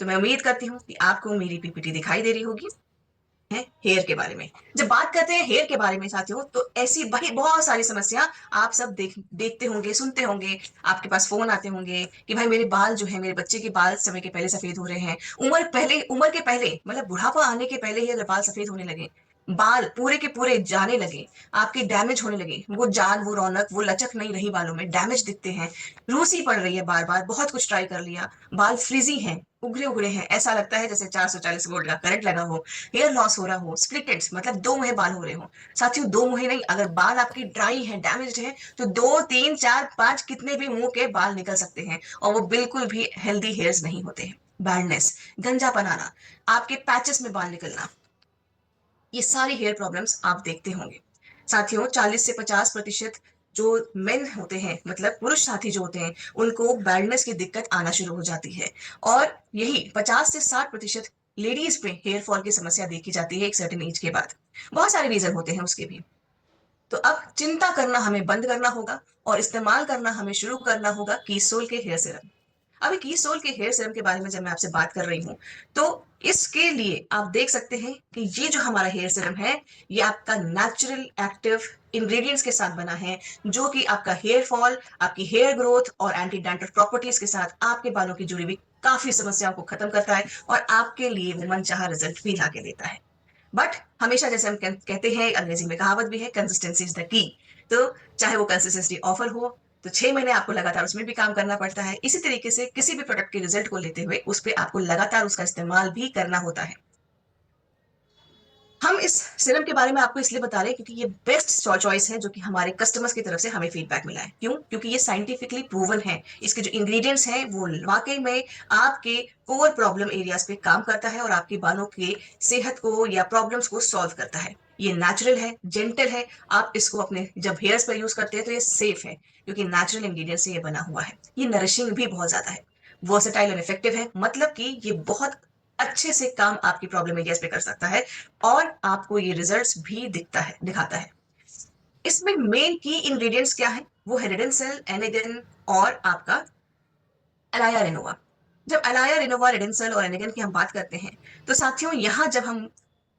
तो मैं उम्मीद करती हूँ कि आपको मेरी पीपीटी दिखाई दे रही होगी है हेयर के बारे में। जब बात करते हैं हेयर के बारे में साथियों, तो ऐसी वही बहुत सारी समस्या आप सब देखते होंगे, सुनते होंगे, आपके पास फोन आते होंगे कि भाई मेरे बाल जो है, मेरे बच्चे के बाल समय के पहले सफेद हो रहे हैं। उम्र के पहले, मतलब बुढ़ापा आने के पहले ही अगर बाल सफेद होने लगे, बाल पूरे के पूरे जाने लगे, आपके डैमेज होने लगे, वो जान, वो रौनक, वो लचक नहीं रही, बालों में डैमेज दिखते हैं, रूसी पड़ रही है, बार बार बहुत कुछ ट्राई कर लिया, बाल फ्रीजी हैं, उगड़े उगड़े हैं, ऐसा लगता है जैसे 440 वोल्ट का करंट लगा हो, हेयर लॉस हो रहा हो, स्प्लिट एंड्स मतलब दो मुहे बाल हो रहे हो। साथियों, दो मुहे नहीं, अगर बाल आपकी ड्राई है, डैमेज्ड है, तो दो, तीन, चार, पांच, कितने भी मुंह के बाल निकल सकते हैं, और वो बिल्कुल भी हेल्दी हेयर्स नहीं होते हैं। बैडनेस, गंजापन आना, आपके पैचेस में बाल निकलना, ये सारी हेयर प्रॉब्लम्स आप देखते होंगे। साथियों, 40 से 50% जो मेन होते हैं, मतलब पुरुष साथी जो होते हैं, उनको बैडनेस की दिक्कत आना शुरू हो जाती है। और यही 50 से 60% लेडीज पे हेयर फॉल की समस्या देखी जाती है एक सर्टेन एज के बाद। बहुत सारे रीजन होते हैं उसके भी। तो अब चिंता करना हमें बंद करना होगा और इस्तेमाल करना हमें शुरू करना होगा कीसोल के हेयर सीरम। अभी कीसोल के हेयर सीरम के बारे में जब मैं आपसे बात कर रही हूँ, तो इसके लिए आप देख सकते हैं कि ये जो हमारा हेयर सीरम है, ये आपका नेचुरल एक्टिव इंग्रेडिएंट्स के साथ बना है, जो कि आपका हेयर फॉल, आपकी हेयर ग्रोथ और एंटी डैंड्रफ प्रॉपर्टीज के साथ आपके बालों की जुड़ी हुई काफी समस्याओं को खत्म करता है और आपके लिए वो मनचाहा रिजल्ट भी ला के देता है। बट हमेशा जैसे हम कहते हैं, अंग्रेजी में कहावत भी है, कंसिस्टेंसी इज द की। तो चाहे वो कंसिस्टेंसी ऑफर हो, तो 6 महीने आपको लगातार उसमें भी काम करना पड़ता है। इसी तरीके से किसी भी प्रोडक्ट के रिजल्ट को लेते हुए उस पर आपको लगातार उसका इस्तेमाल भी करना होता है। हम इस सिरम के बारे में आपको इसलिए बता रहे हैं क्योंकि ये बेस्ट चॉइस है, जो कि हमारे कस्टमर्स की तरफ से हमें फीडबैक मिला है। क्यों? क्योंकि ये साइंटिफिकली प्रूवन है। इसके जो इंग्रेडिएंट्स हैं वो वाकई में आपके कोर प्रॉब्लम एरियाज पे काम करता है और आपके बालों के सेहत को या प्रॉब्लम्स को सॉल्व करता है। ये नेचुरल है, जेंटल है। आप इसको अपने जब हेयर्स पर यूज करते हैं तो ये सेफ है, क्योंकि नेचुरल इंग्रेडिएंट से ये बना हुआ है। ये नरिशिंग भी बहुत ज्यादा है, वर्सेटाइल और इफेक्टिव है, मतलब कि ये बहुत अच्छे से काम आपकी प्रॉब्लम एरियाज पे कर सकता है और आपको ये रिजल्ट्स भी दिखाता है। इसमें मेन की इंग्रेडिएंट्स क्या है? वो है रेडेंसेल, एनेगन और आपका अलाया रेनोवा। जब अलाया रेनोवा, रेडेंसेल और एनेगन की हम बात करते हैं, तो साथियों यहाँ जब हम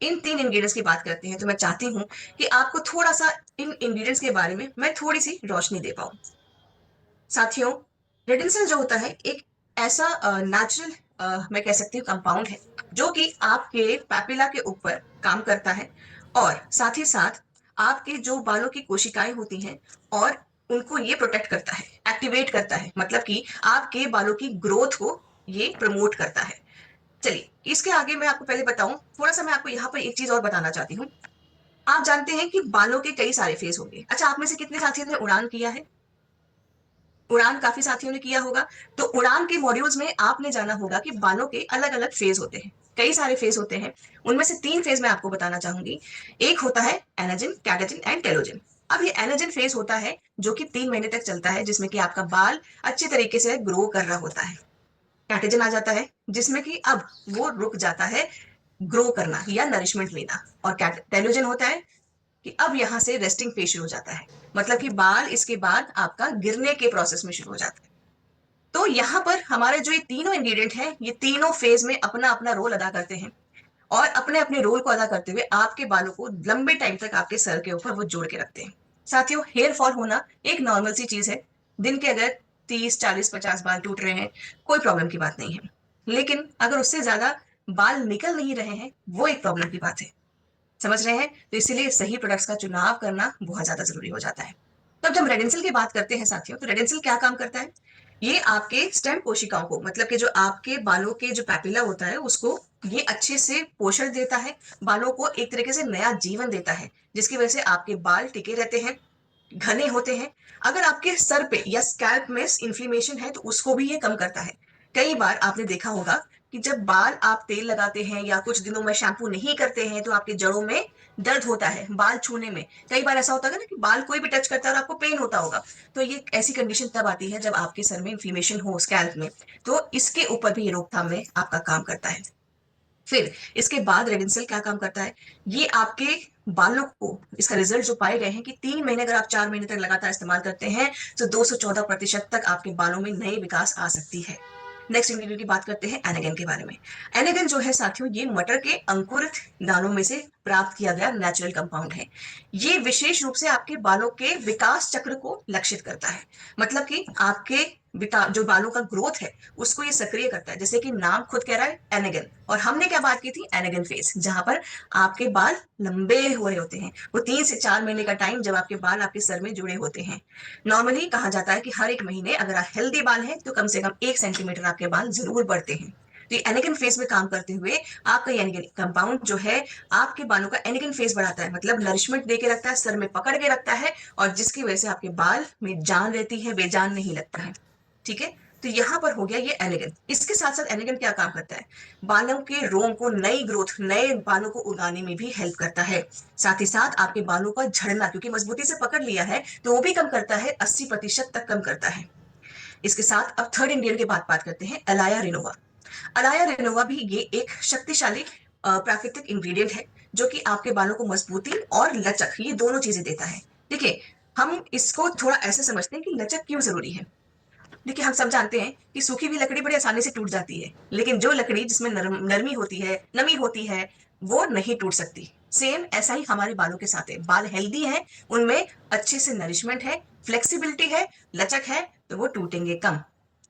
इन तीन इंग्रेडिएंट्स की बात करते हैं, तो मैं चाहती हूँ कि आपको थोड़ा सा इन इंग्रेडिएंट्स के बारे में मैं थोड़ी सी रोशनी दे पाऊँ। साथियों, रेडिंसल जो होता है एक ऐसा नेचुरल, मैं कह सकती हूँ कंपाउंड है, जो कि आपके पैपिला के ऊपर काम करता है और साथ ही साथ आपके जो बालों की कोशिकाएं होती हैं और उनको ये प्रोटेक्ट करता है, एक्टिवेट करता है, मतलब कि आपके बालों की ग्रोथ को ये प्रमोट करता है। चलिए, इसके आगे मैं आपको पहले बताऊं, थोड़ा सा मैं आपको यहाँ पर एक चीज और बताना चाहती हूँ। आप जानते हैं कि बालों के कई सारे फेज होंगे। अच्छा, आप में से कितने साथियों ने उड़ान किया है? उड़ान काफी साथियों ने किया होगा। तो उड़ान के मॉड्यूल्स में आपने जाना होगा कि बालों के अलग अलग फेज होते हैं, कई सारे फेज होते हैं। उनमें से तीन फेज मैं आपको बताना चाहूंगी। एक होता है एनाजिन, कैटाजिन एंड टेलोजिन। अब ये एनाजिन फेज होता है जो कि 3 महीने तक चलता है, जिसमें कि आपका बाल अच्छे तरीके से ग्रो कर रहा होता है। कैटाजिन आ जाता है जिसमें कि अब वो रुक जाता है ग्रो करना या नरिशमेंट लेना। और टेलोजन होता है कि अब यहां से रेस्टिंग फेज शुरू हो जाता है, मतलब कि बाल इसके बाद आपका गिरने के प्रोसेस में शुरू हो जाता है। तो यहाँ पर हमारे जो ये तीनों इंग्रेडिएंट हैं, ये तीनों फेज में अपना अपना रोल अदा करते हैं और अपने अपने रोल को अदा करते हुए आपके बालों को लंबे टाइम तक आपके सर के ऊपर वो जोड़ के रखते हैं। साथियों, हेयर फॉल होना एक नॉर्मल सी चीज है। दिन के अगर 30, 40, 50 बाल टूट रहे हैं, कोई प्रॉब्लम की बात नहीं है। लेकिन अगर उससे ज्यादा बाल निकल नहीं रहे हैं, वो एक प्रॉब्लम की बात है। समझ रहे हैं? तो इसीलिए सही प्रोडक्ट्स का चुनाव करना बहुत ज्यादा जरूरी हो जाता है। तो अब जब रेडेंसिल की बात करते हैं साथियों, तो रेडेंसिल क्या काम करता है? ये आपके स्टेम कोशिकाओं को, मतलब कि जो आपके बालों के जो पैपिला होता है उसको ये अच्छे से पोषण देता है, बालों को एक तरीके से नया जीवन देता है, जिसकी वजह से आपके बाल टिके रहते हैं, घने होते हैं। अगर आपके सर पे या स्कैल्प में इन्फ्लेमेशन है, तो उसको भी ये कम करता है। कई बार आपने देखा होगा कि जब बाल आप तेल लगाते हैं या कुछ दिनों में शैम्पू नहीं करते हैं, तो आपके जड़ों में दर्द होता है बाल छूने में। कई बार ऐसा होता है ना कि बाल कोई भी टच करता है और आपको पेन होता होगा। तो ये ऐसी कंडीशन तब आती है जब आपके सर में इन्फ्लेमेशन हो, स्कैल्प में। तो इसके ऊपर भी ये रोकथाम में आपका काम करता है। फिर इसके बाद रेडिंसल क्या काम करता है? ये आपके बालों को, इसका रिजल्ट जो पाए गए हैं कि 3 महीने अगर आप 4 महीने तक लगातार इस्तेमाल करते हैं, तो 214% तक आपके बालों में नए विकास आ सकती है। नेक्स्ट इंग्रेडिएंट की बात करते हैं एनेगन के बारे में। एनेगन जो है साथियों, ये मटर के अंकुरित दानों में से प्राप्त किया गया नेचुरल कंपाउंड है। ये विशेष रूप से आपके बालों के विकास चक्र को लक्षित करता है, मतलब कि आपके जो बालों का ग्रोथ है उसको ये सक्रिय करता है। जैसे कि नाम खुद कह रहा है एनेगन, और हमने क्या बात की थी, एनेगन फेज, जहां पर आपके बाल लंबे हो रहे होते हैं। वो 3 से 4 महीने का टाइम जब आपके बाल आपके सर में जुड़े होते हैं। नॉर्मली कहा जाता है कि हर एक महीने अगर आप हेल्दी बाल हैं तो कम से कम 1 सेंटीमीटर आपके बाल जरूर बढ़ते हैं। तो ये एनेगन फेज में काम करते हुए आपका एनेगन कंपाउंड जो है आपके बालों का एनेगन फेज बढ़ाता है, मतलब नरिशमेंट दे के रखता है, सर में पकड़ के रखता है, और जिसकी वजह से आपके बाल में जान रहती है, बेजान नहीं लगता है। ठीक है, तो यहां पर हो गया ये एनेगन। इसके साथ साथ एनेगन क्या काम करता है, बालों के रोम को, नई ग्रोथ, नए बालों को उगाने में भी हेल्प करता है। साथ ही साथ आपके बालों का झड़ना, क्योंकि मजबूती से पकड़ लिया है तो वो भी कम करता है, 80% तक कम करता है। इसके साथ अब थर्ड इंग्रेडिएंट की बात करते हैं, अलाया रेनोवा। अलाया रेनोवा भी ये एक शक्तिशाली प्राकृतिक इंग्रेडिएंट है जो कि आपके बालों को मजबूती और लचक, ये दोनों चीजें देता है। देखिए, हम इसको थोड़ा ऐसे समझते हैं कि लचक क्यों जरूरी है। देखिए, हम सब जानते हैं कि सूखी हुई लकड़ी बड़ी आसानी से टूट जाती है, लेकिन जो लकड़ी जिसमें नरमी होती है, नमी होती है, वो नहीं टूट सकती। सेम ऐसा ही हमारे बालों के साथ है। बाल हेल्दी हैं, उनमें अच्छे से नरिशमेंट है, फ्लेक्सिबिलिटी है, लचक है, तो वो टूटेंगे कम,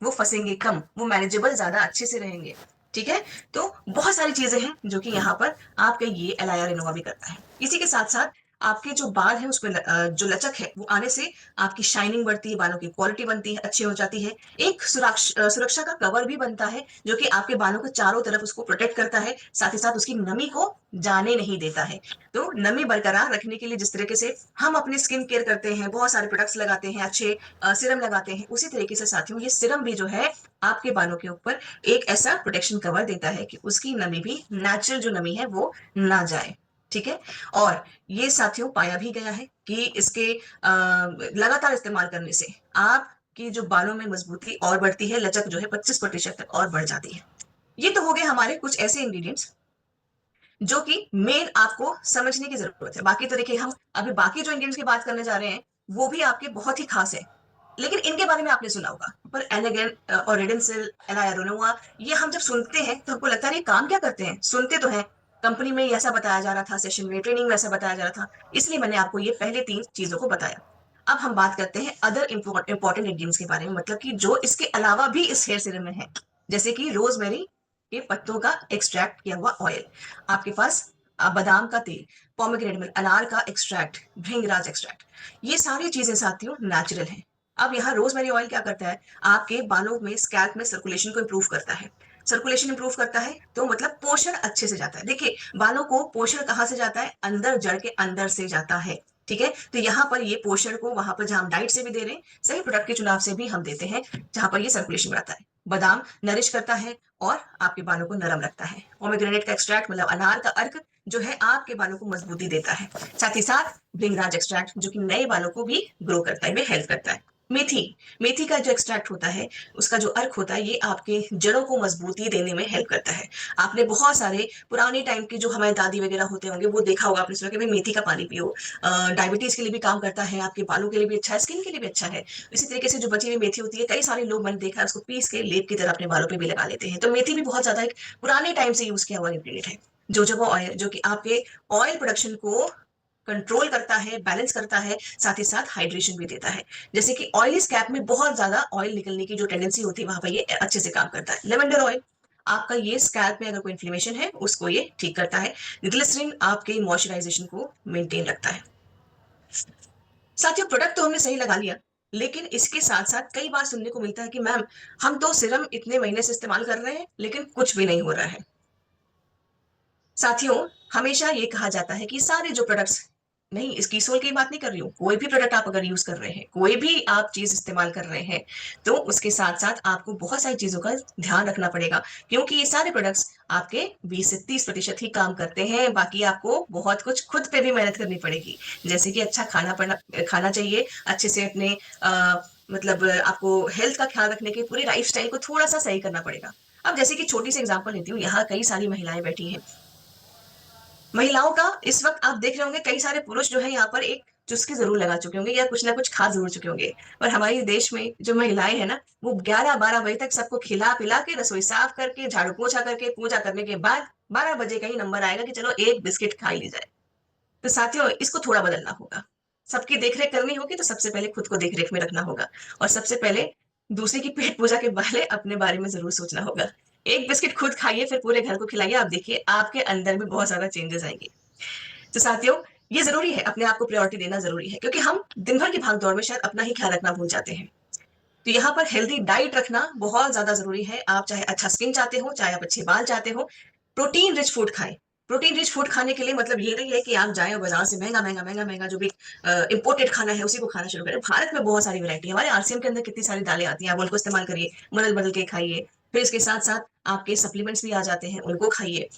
वो फंसेंगे कम, वो मैनेजेबल ज्यादा अच्छे से रहेंगे। ठीक है, तो बहुत सारी चीजें हैं जो कि यहाँ पर आपके ये एलाया रेनोवा भी करता है। इसी के साथ साथ आपके जो बाल है उसमें जो लचक है वो आने से आपकी शाइनिंग बढ़ती है, बालों की क्वालिटी बनती है, अच्छी हो जाती है। एक सुरक्षा का कवर भी बनता है जो कि आपके बालों को चारों तरफ उसको प्रोटेक्ट करता है, साथ ही साथ उसकी नमी को जाने नहीं देता है। तो नमी बरकरार रखने के लिए जिस तरीके से हम अपनी स्किन केयर करते हैं, बहुत सारे प्रोडक्ट्स लगाते हैं, अच्छे सिरम लगाते हैं, उसी तरीके से साथियों ये सिरम भी जो है आपके बालों के ऊपर एक ऐसा प्रोटेक्शन कवर देता है कि उसकी नमी भी, नेचुरल जो नमी है वो ना जाए। ठीक है, और ये साथियों पाया भी गया है कि इसके लगातार इस्तेमाल करने से आपकी जो बालों में मजबूती और बढ़ती है, लचक जो है 25% तक और बढ़ जाती है। ये तो हो गए हमारे कुछ ऐसे इंग्रेडिएंट्स जो कि मेन आपको समझने की जरूरत है। बाकी तो देखिए, हम अभी बाकी जो इंग्रेडिएंट्स की बात करने जा रहे हैं वो भी आपके बहुत ही खास है, लेकिन इनके बारे में आपने सुना होगा। पर एनेगन और रेडेंसिल, एलायारोनोवा, ये हम जब सुनते हैं तो हमको लगता है ये काम क्या करते हैं, सुनते तो हैं कंपनी में ऐसा बताया जा रहा था, सेशन में, ट्रेनिंग में ऐसा बताया जा रहा था, इसलिए मैंने आपको ये पहले 3 चीजों को बताया। अब हम बात करते हैं अदर इंपॉर्टेंट इंग्रेडिएंट्स के बारे में, मतलब कि जो इसके अलावा भी इस हेयर सीरम में है, जैसे कि रोजमेरी के पत्तों का एक्सट्रैक्ट किया हुआ ऑयल, आपके पास बादाम का तेल, पोमेग्रेनेट मिल्क, अनार का एक्सट्रैक्ट, भृंगराज एक्सट्रैक्ट, ये सारी चीजें साथियों नेचुरल हैं। अब यहाँ रोजमेरी ऑयल क्या करता है, आपके बालों में, स्कैल्प में सर्कुलेशन को इंप्रूव करता है। सर्कुलेशन इंप्रूव करता है तो मतलब पोषण अच्छे से जाता है। देखिए, बालों को पोषण कहाँ से जाता है, अंदर, जड़ के अंदर से जाता है। ठीक है, तो यहाँ पर ये पोषण को वहां पर जहां हम डाइट से भी दे रहे हैं, सही प्रोडक्ट के चुनाव से भी हम देते हैं, जहां पर ये सर्कुलेशन बढ़ाता है। बादाम नरिश करता है और आपके बालों को नरम रखता है। पोमेग्रेनेट का एक्सट्रैक्ट मतलब अनार का अर्क जो है आपके बालों को मजबूती देता है। साथ ही साथ भृंगराज एक्सट्रैक्ट जो कि नए बालों को भी ग्रो करता है, में हेल्प करता है। मेथी, मेथी का जो एक्सट्रैक्ट होता है, उसका जो अर्क होता है, ये आपके जड़ों को मजबूती देने में हेल्प करता है। आपने बहुत सारे पुराने टाइम के जो हमारे दादी वगैरह होते होंगे वो देखा होगा, आपने सुना कि भाई मेथी का पानी पियो, डायबिटीज के लिए भी काम करता है, आपके बालों के लिए भी अच्छा है, स्किन के लिए भी अच्छा है। इसी तरीके से जो बची हुई मेथी होती है, कई सारे लोग मैंने देखा है उसको पीस के लेप की तरह अपने बालों पे भी लगा लेते हैं। तो मेथी भी बहुत ज्यादा एक पुराने टाइम से यूज किया हुआ इंग्रेडिएंट है। जोजोबा ऑयल जो कि आपके ऑयल प्रोडक्शन को कंट्रोल करता है, बैलेंस करता है, साथ ही साथ हाइड्रेशन भी देता है। जैसे कि ऑयली स्कैल्प में बहुत ज्यादा ऑयल निकलने की जो टेंडेंसी होती है, वहां पर ये अच्छे से काम करता है। लेवेंडर ऑयल आपका ये स्कैल्प में अगर कोई इन्फ्लेमेशन है उसको ये ठीक करता है। ग्लिसरीन आपके मॉइस्चराइजेशन को मेंटेन रखता है। साथियों, प्रोडक्ट तो हमने सही लगा लिया, लेकिन इसके साथ साथ कई बार सुनने को मिलता है कि मैम, हम तो सिरम इतने महीने से इस्तेमाल कर रहे हैं लेकिन कुछ भी नहीं हो रहा है। साथियों, हमेशा ये कहा जाता है कि सारे जो प्रोडक्ट्स, नहीं, इसकी सोल की बात नहीं कर रही हूँ, कोई भी प्रोडक्ट आप अगर यूज कर रहे हैं, कोई भी आप चीज इस्तेमाल कर रहे हैं, तो उसके साथ साथ आपको बहुत सारी चीजों का ध्यान रखना पड़ेगा, क्योंकि ये सारे प्रोडक्ट्स आपके 20 से 30% ही काम करते हैं। बाकी आपको बहुत कुछ खुद पे भी मेहनत करनी पड़ेगी, जैसे कि अच्छा खाना चाहिए, अच्छे से अपने मतलब आपको हेल्थ का ख्याल रखने के पूरे लाइफ स्टाइल को थोड़ा सा सही करना पड़ेगा। अब जैसे कि छोटी सी एग्जांपल लेती हूँ, यहाँ कई सारी महिलाएं बैठी हैं। महिलाओं का इस वक्त आप देख रहे होंगे, कई सारे पुरुष जो है यहाँ पर एक चुस्की जरूर लगा चुके होंगे या कुछ ना कुछ खा जरूर चुके होंगे। पर हमारे देश में जो महिलाएं हैं ना, वो 11-12 बजे तक सबको खिला पिला के, रसोई साफ करके, झाड़ू पोछा करके, पूजा करने के बाद 12 बजे का ही नंबर आएगा कि चलो एक बिस्किट खा ली जाए। तो साथियों, इसको थोड़ा बदलना होगा। सबकी देख-रेख करनी होगी तो सबसे पहले खुद को देख-रेख में रखना होगा और सबसे पहले दूसरे की पेट पूजा के पहले अपने बारे में ज़रूर सोचना होगा। एक बिस्किट खुद खाइए, फिर पूरे घर को खिलाइए, आप देखिए आपके अंदर में बहुत ज़्यादा चेंजेज़ आएँगे। तो साथियों, ये ज़रूरी है, अपने आप को प्रायोरिटी देना ज़रूरी है क्योंकि हम दिन भर की भाग-दौड़ में शायद अपना ही ख्याल रखना भूल जाते हैं। तो यहाँ पर हेल्दी डाइट रखना बहुत ज़्यादा ज़रूरी है। आप चाहे अच्छा स्किन चाहते हो, चाहे आप अच्छे बाल चाहते हो, प्रोटीन रिच फूड खाएँ। प्रोटीन रिच फूड खाने के लिए मतलब ये नहीं है कि आप जाएँ और बाज़ार से महँगा-महँगा जो भी इम्पोर्टेड खाना है, उसी को खाना शुरू करें। भारत में बहुत सारी वैरायटी है। हमारे आरसीएम के अंदर कितनी सारी दालें आती हैं, आप उनको इस्तेमाल करिए, बदल-बदल के खाइए। फिर इसके साथ-साथ आपके सप्लीमेंट्स भी आ जाते हैं, उनको खाइए।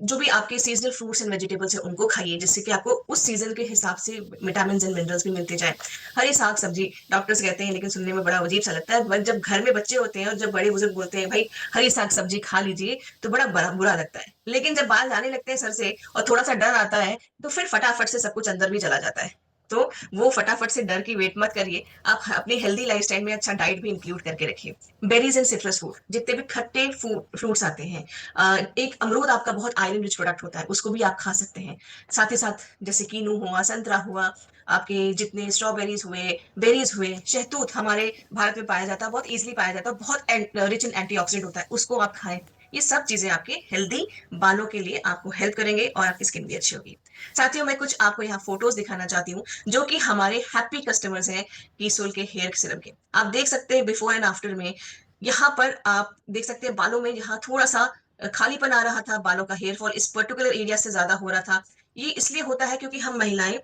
जो भी आपके सीज़नल फ्रूट्स एंड वेजिटेबल्स हैं, उनको खाइए, जिससे कि आपको उस सीज़न के हिसाब से विटामिन्स एंड मिनरल्स भी मिलते जाएँ। हरी साग-सब्जी डॉक्टर्स कहते हैं, लेकिन सुनने में बड़ा अजीब-सा लगता है। बट जब घर में बच्चे होते हैं और जब बड़े-बुज़ुर्ग बोलते हैं, "भई, हरी साग-सब्जी खा लीजिए", तो बड़ा बुरा लगता है। लेकिन जब बाल आने लगते हैं सर से और थोड़ा-सा डर आता है, तो फिर फटाफट से सब कुछ अंदर भी चला जाता है। तो वो फटाफट से डर की वेट मत करिए। आप अपनी हेल्दी लाइफ़स्टाइल में अच्छा डाइट भी इंक्लूड करके रखिए। बेरीज़ एंड सिट्रस फ्रूट, जितने भी खट्टे फ्रूट्स आते हैं, एक अमरूद आपका बहुत आयरन रिच प्रोडक्ट होता है, उसको भी आप खा सकते हैं। साथ ही साथ जैसे कीनू हुआ, संतरा हुआ, आपके जितने स्ट्रॉबेरीज़ हुए, बेरीज़ हुए, शहतूत हमारे भारत में पाया जाता है, बहुत ईज़िली पाया जाता है, बहुत रिच इन एंटीऑक्सीडेंट होता है, उसको आप खाएँ। ये सब चीज़ें आपके हेल्दी बालों के लिए आपको हेल्प करेंगे और आपकी स्किन भी अच्छी होगी। साथियों, मैं कुछ आपको यहाँ फ़ोटोज़ दिखाना चाहती हूँ, जो कि हमारे हैप्पी कस्टमर्स हैं कीसोल के हेयर सीरम के। आप देख सकते हैं बिफ़ोर एंड आफ्टर में, यहाँ पर आप देख सकते हैं बालों में यहाँ थोड़ा-सा खालीपन आ रहा था, बालों का हेयर फॉल इस पर्टिकुलर एरिया से ज़्यादा हो रहा था। ये इसलिए होता है क्योंकि हम महिलाएँ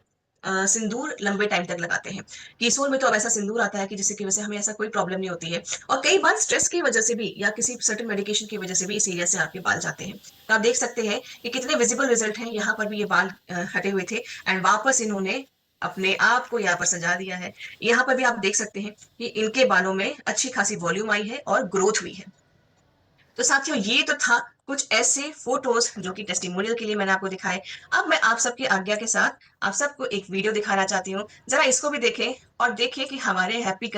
सिंदूर लंबे टाइम तक लगाते हैं। कीसोल में तो अब ऐसा सिंदूर आता है कि जिसकी वजह से हमें ऐसा कोई प्रॉब्लम नहीं होती है और कई बार स्ट्रेस की वजह से भी या किसी सर्टेन मेडिकेशन की वजह से भी इस एरिया से आपके बाल जाते हैं। तो आप देख सकते हैं कि कितने विजिबल रिजल्ट हैं, यहाँ पर भी ये बाल हटे हुए थे एंड वापस इन्होंने अपने आप को यहाँ पर सजा दिया है। यहाँ पर भी आप देख सकते हैं कि इनके बालों में अच्छी खासी वॉल्यूम आई है और ग्रोथ हुई है। तो साथियों, ये तो था कुछ ऐसे फोटोज जो कि टेस्टिमोनियल के लिए मैंने आपको दिखाए। अब मैं आप सबकी आज्ञा के साथ आप सबको एक वीडियो दिखाना चाहती हूँ। जरा इसको भी देखें और देखिए कि हमारे हैप्पी